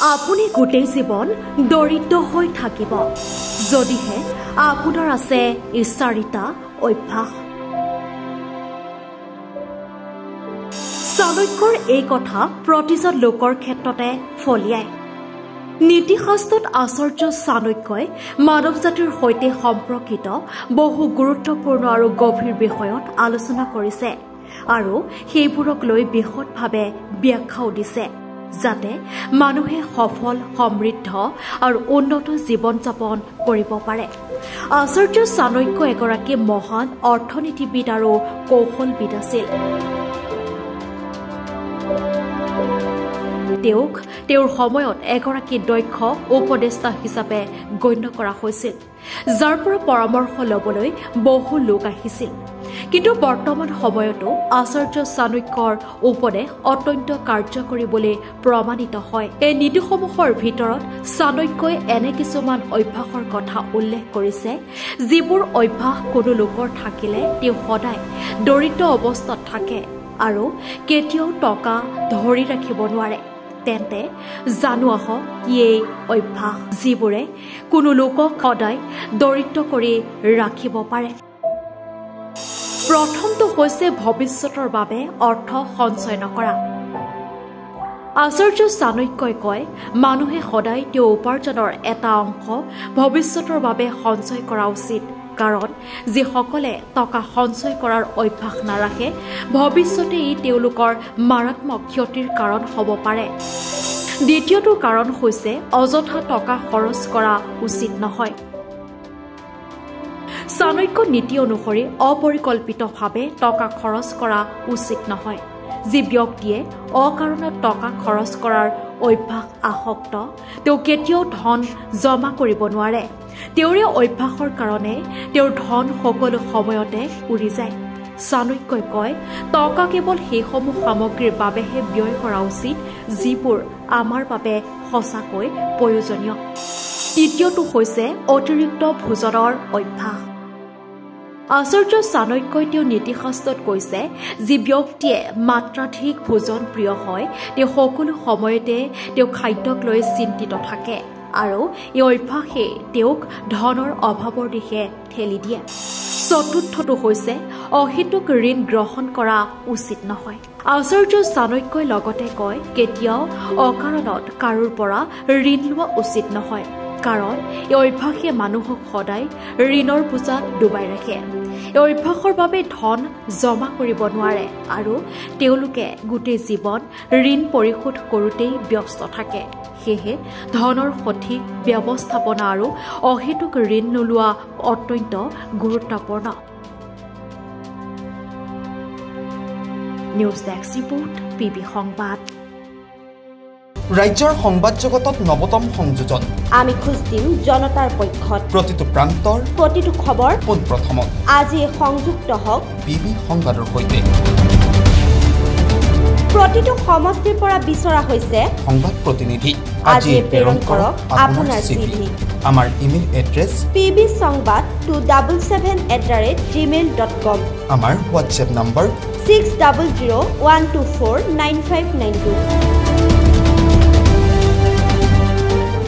আপুনি গোটেই জীৱন দৰিদ্ৰ হৈ থাকিব যদিহে আপোনাৰ আছে এই চাৰিটা অভ্যাস। চাণক্যৰ এই কথা প্ৰতিজন লোকৰ ক্ষেত্ৰতে ফলিয়ায়। নীতিশাস্ত্ৰত আচাৰ্য চাণক্যই মানৱ জাতিৰ সৈতে সম্পৰ্কিত বহু গুৰুত্বপূৰ্ণ আৰু গভীৰ বিষয়ত আলোচনা কৰিছে আৰু সেইবোৰক লৈ বিশদভাৱে ব্যাখ্যাও দিছে, যাতে মানুহে সফল, সমৃদ্ধ আৰু উন্নত জীৱন যাপন কৰিব পাৰে। আচাৰ্য চাণক্য এগৰাকী মহান অৰ্থনীতিবিদ আৰু কৌশলবিদ আছিল। তেওঁক তেওঁৰ সময়ত এগৰাকী দক্ষ উপদেষ্টা হিচাপে গণ্য কৰা হৈছিল, যাৰ পৰা পৰামৰ্শ ল'বলৈ বহু লোক আহিছিল। কিন্তু বৰ্তমান সময়তো আচাৰ্য চাণক্যৰ উপদেশ অত্যন্ত কাৰ্যকৰী বুলি প্ৰমাণিত হয়। এই নীতিসমূহৰ ভিতৰত চাণক্যই এনে কিছুমান অভ্যাসৰ কথা উল্লেখ কৰিছে, যিবোৰ অভ্যাস কোনো লোকৰ থাকিলে তেওঁ সদায় দৰিদ্ৰ অৱস্থাত থাকে আৰু কেতিয়াও টকা ধৰি ৰাখিব নোৱাৰে। তেন্তে জানো আহক কি এই অভ্যাস, যিবোৰে কোনো লোকক সদায় দৰিদ্ৰ কৰি ৰাখিব পাৰে। প্ৰথমটো হৈছে ভৱিষ্যতৰ বাবে অৰ্থ সঞ্চয় নকৰা। আচাৰ্য চাণক্যই কয়, মানুহে সদায় তেওঁ উপাৰ্জনৰ এটা অংশ ভৱিষ্যতৰ বাবে সঞ্চয় কৰা উচিত, কাৰণ যিসকলে টকা সঞ্চয় কৰাৰ অভ্যাস নাৰাখে, ভৱিষ্যতে ই তেওঁলোকৰ মাৰাত্মক ক্ষতিৰ কাৰণ হ'ব পাৰে। দ্বিতীয়টো কাৰণ হৈছে অযথা টকা খৰচ কৰা উচিত নহয়। চাণক্য নীতি অনুসৰি অপৰিকল্পিতভাৱে টকা খৰচ কৰা উচিত নহয়। যি ব্যক্তিয়ে অকাৰণত টকা খৰচ কৰাৰ অভ্যাস আসক্ত, তেওঁ কেতিয়াও ধন জমা কৰিব নোৱাৰে। তেওঁৰে অভ্যাসৰ কাৰণে তেওঁৰ ধন সকলো সময়তে উৰি যায়। চাণক্যই কয়, টকা কেৱল সেইসমূহ সামগ্ৰীৰ বাবেহে ব্যয় কৰা উচিত যিবোৰ আমাৰ বাবে সঁচাকৈ প্ৰয়োজনীয়। তৃতীয়টো হৈছে অতিৰিক্ত ভোজনৰ অভ্যাস। আচাৰ্য চাণক্যই তেওঁ নীতিশাস্ত্ৰত কৈছে, যি ব্যক্তিয়ে মাত্ৰাধিক ভোজন প্ৰিয় হয়, তেওঁ সকলো সময়তে তেওঁ খাদ্যক লৈ চিন্তিত থাকে আৰু এই অভ্যাসে তেওঁক ধনৰ অভাৱৰ দিশে ঠেলি দিয়ে। চতুৰ্থটো হৈছে অহেতুক ঋণ গ্ৰহণ কৰা উচিত নহয়। আচাৰ্য চাণক্যই লগতে কয়, কেতিয়াও অকাৰণত কাৰোৰ পৰা ঋণ লোৱা উচিত নহয়, কাৰণ এই অভ্যাসে মানুহক সদায় ঋণৰ বোজাত ডুবাই ৰাখে। এই অভ্যাসৰ বাবে ধন জমা কৰিব নোৱাৰে আৰু তেওঁলোকে গোটেই জীৱন ঋণ পৰিশোধ কৰোঁতেই ব্যস্ত থাকে। সেয়েহে ধনৰ সঠিক ব্যৱস্থাপনা আৰু অহেতুক ঋণ নোলোৱা অত্যন্ত গুৰুত্বপূৰ্ণ। নিউজ ডেস্ক ৰিপোৰ্ট, PB সংবাদ। ৰাজ্যৰ সংবাদ জগতত নৱতম সংযোজন। আমি খোজ দিম জনতাৰ পক্ষত। প্ৰতিটো প্ৰান্তৰ প্ৰতিটো খবৰ পোনপ্ৰথমত। আজি সংযুক্ত হওক PB সংবাদৰ সৈতে। প্ৰতিটো সমষ্টিৰ পৰা বিচৰা হৈছে সংবাদ প্ৰতিনিধি। আজি প্ৰেৰণ কৰক আপোনাৰ চিঠি। আমাৰ ইমেইল এড্ৰেছ pbsongbat277@gmail.com। আমাৰ হোৱাটছএপ নম্বৰ 6001249592।